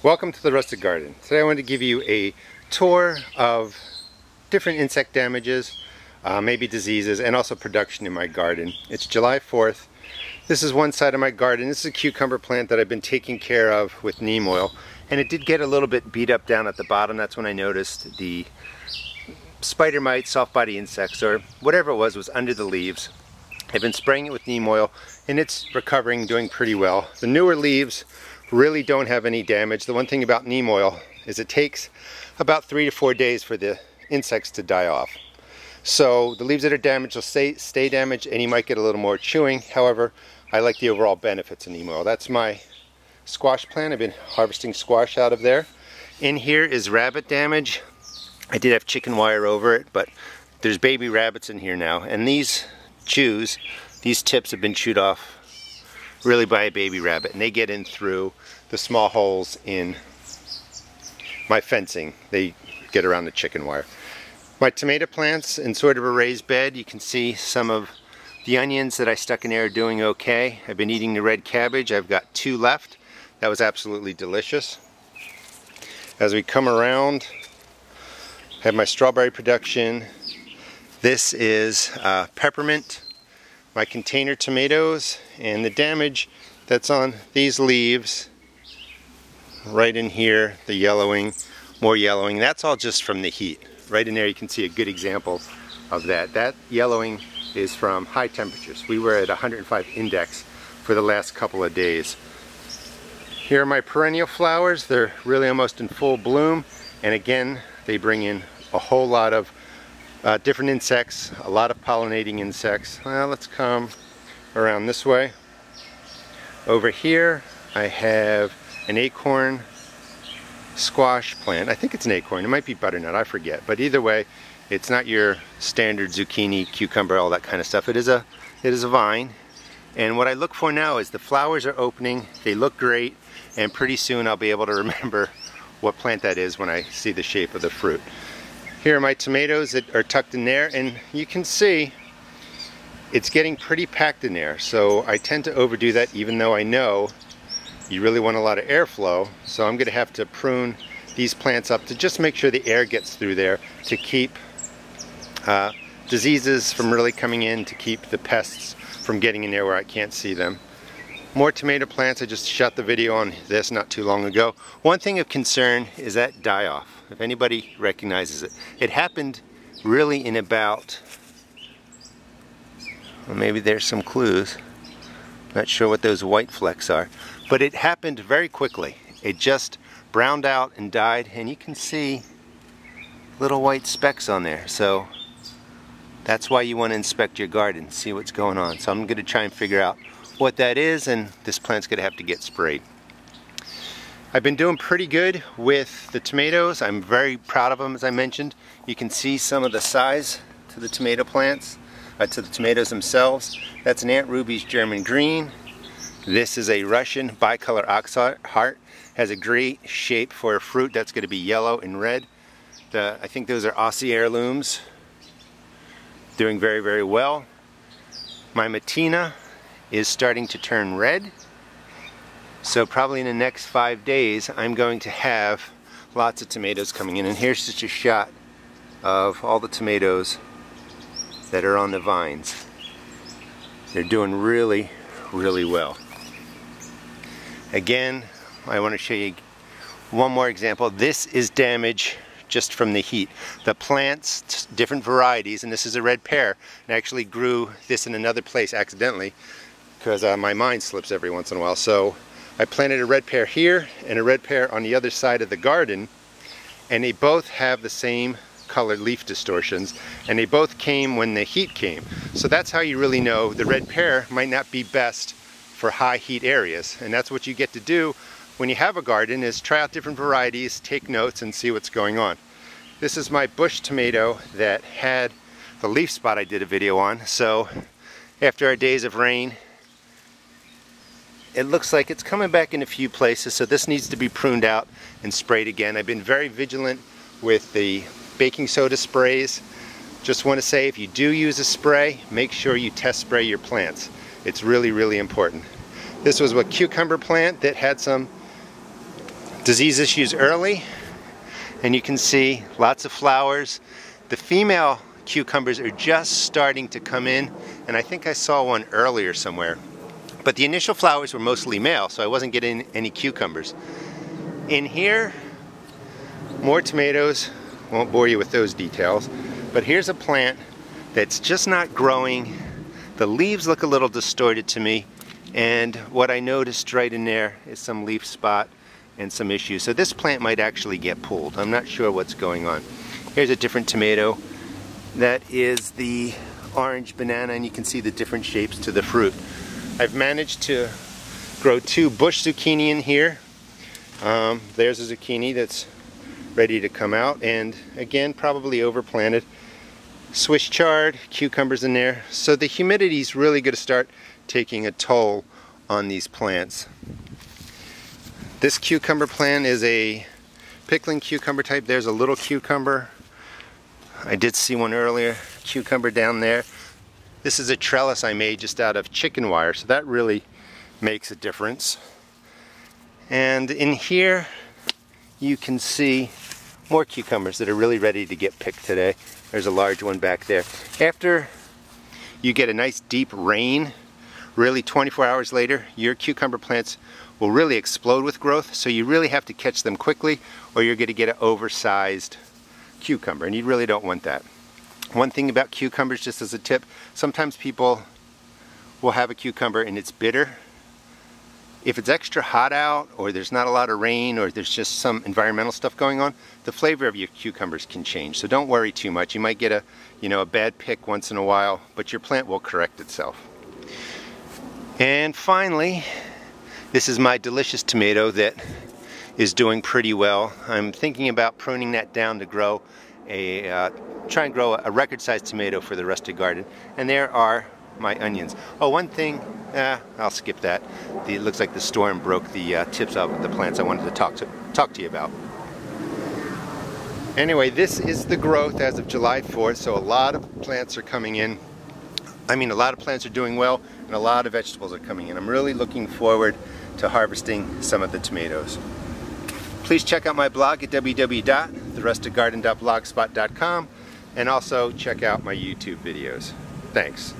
Welcome to the Rustic Garden. Today I want to give you a tour of different insect damages, maybe diseases, and also production in my garden. It's July 4th. This is one side of my garden. This is a cucumber plant that I've been taking care of with neem oil, and it did get a little bit beat up down at the bottom. That's when I noticed the spider mites, soft body insects, or whatever it was under the leaves. I've been spraying it with neem oil and it's recovering, doing pretty well. The newer leaves really don't have any damage. The one thing about neem oil is it takes about 3 to 4 days for the insects to die off. So the leaves that are damaged will stay damaged, and you might get a little more chewing. However, I like the overall benefits of neem oil. That's my squash plant. I've been harvesting squash out of there. In here is rabbit damage. I did have chicken wire over it, but there's baby rabbits in here now, and these tips have been chewed off really by a baby rabbit, and they get in through the small holes in my fencing. They get around the chicken wire. My tomato plants in sort of a raised bed. You can see some of the onions that I stuck in there are doing okay. I've been eating the red cabbage. I've got 2 left. That was absolutely delicious. As we come around, I have my strawberry production. This is peppermint, my container tomatoes, and the damage that's on these leaves right in here, the yellowing, more yellowing, that's all just from the heat. Right in there you can see a good example of that. That yellowing is from high temperatures. We were at 105 index for the last couple of days. Here are my perennial flowers. They're really almost in full bloom, and again they bring in a whole lot of different insects, a lot of pollinating insects. Well, let's come around this way. Over here I have an acorn squash plant. I think it's an acorn. It might be butternut, I forget. But either way, it's not your standard zucchini, cucumber, all that kind of stuff. It is a vine. And what I look for now is the flowers are opening. They look great, and pretty soon I'll be able to remember what plant that is when I see the shape of the fruit. Here are my tomatoes that are tucked in there, and you can see it's getting pretty packed in there. So I tend to overdo that, even though I know you really want a lot of airflow. So I'm going to have to prune these plants up to just make sure the air gets through there, to keep diseases from really coming in, to keep the pests from getting in there where I can't see them. More tomato plants. I just shot the video on this not too long ago. One thing of concern is that die-off. If anybody recognizes it. It happened really in about, well, maybe there's some clues. Not sure what those white flecks are. But it happened very quickly. It just browned out and died, and you can see little white specks on there. So that's why you want to inspect your garden, see what's going on. So I'm going to try and figure out what that is, and this plant's going to have to get sprayed. I've been doing pretty good with the tomatoes. I'm very proud of them, as I mentioned. You can see some of the size to the tomato plants, to the tomatoes themselves. That's an Aunt Ruby's German green. This is a Russian bicolor oxheart. Has a great shape for a fruit. That's going to be yellow and red. I think those are Aussie heirlooms. Doing very, very well. My Matina is starting to turn red. So probably in the next 5 days I'm going to have lots of tomatoes coming in. And here's just a shot of all the tomatoes that are on the vines. They're doing really, really well. Again, I want to show you one more example. This is damage just from the heat. The plants, different varieties, and this is a red pear, and I actually grew this in another place accidentally because my mind slips every once in a while. So I planted a red pear here and a red pear on the other side of the garden, and they both have the same colored leaf distortions, and they both came when the heat came. So that's how you really know the red pear might not be best for high heat areas. And that's what you get to do when you have a garden, is try out different varieties, take notes, and see what's going on. This is my bush tomato that had the leaf spot I did a video on. So after our days of rain, it looks like it's coming back in a few places, so this needs to be pruned out and sprayed again. I've been very vigilant with the baking soda sprays. Just want to say, if you do use a spray, make sure you test spray your plants. It's really, really important. This was a cucumber plant that had some disease issues early, and you can see lots of flowers. The female cucumbers are just starting to come in, and I think I saw one earlier somewhere. But the initial flowers were mostly male, so I wasn't getting any cucumbers. In here, more tomatoes. Won't bore you with those details. But here's a plant that's just not growing. The leaves look a little distorted to me, and what I noticed right in there is some leaf spot and some issues. So this plant might actually get pulled. I'm not sure what's going on. Here's a different tomato. That is the orange banana, and you can see the different shapes to the fruit. I've managed to grow 2 bush zucchini in here. There's a zucchini that's ready to come out, and again, probably overplanted. Swiss chard, cucumbers in there. So the humidity is really going to start taking a toll on these plants. This cucumber plant is a pickling cucumber type. There's a little cucumber. I did see one earlier, cucumber down there. This is a trellis I made just out of chicken wire, so that really makes a difference. And in here you can see more cucumbers that are really ready to get picked today. There's a large one back there. After you get a nice deep rain, really 24 hours later, your cucumber plants will really explode with growth, so you really have to catch them quickly or you're going to get an oversized cucumber, and you really don't want that. One thing about cucumbers, just as a tip, sometimes people will have a cucumber and it's bitter. If it's extra hot out, or there's not a lot of rain, or there's just some environmental stuff going on, the flavor of your cucumbers can change. So don't worry too much. You might get a bad pick once in a while, but your plant will correct itself. And finally, this is my delicious tomato that is doing pretty well. I'm thinking about pruning that down to grow try and grow a record-sized tomato for the rustic garden. And there are my onions. Oh, one thing, I'll skip that. It looks like the storm broke the tips of the plants I wanted to talk to you about. Anyway, this is the growth as of July 4th, so a lot of plants are coming in. I mean, a lot of plants are doing well, and a lot of vegetables are coming in. I'm really looking forward to harvesting some of the tomatoes. Please check out my blog at www.therusticgarden.blogspot.com, and also check out my YouTube videos. Thanks.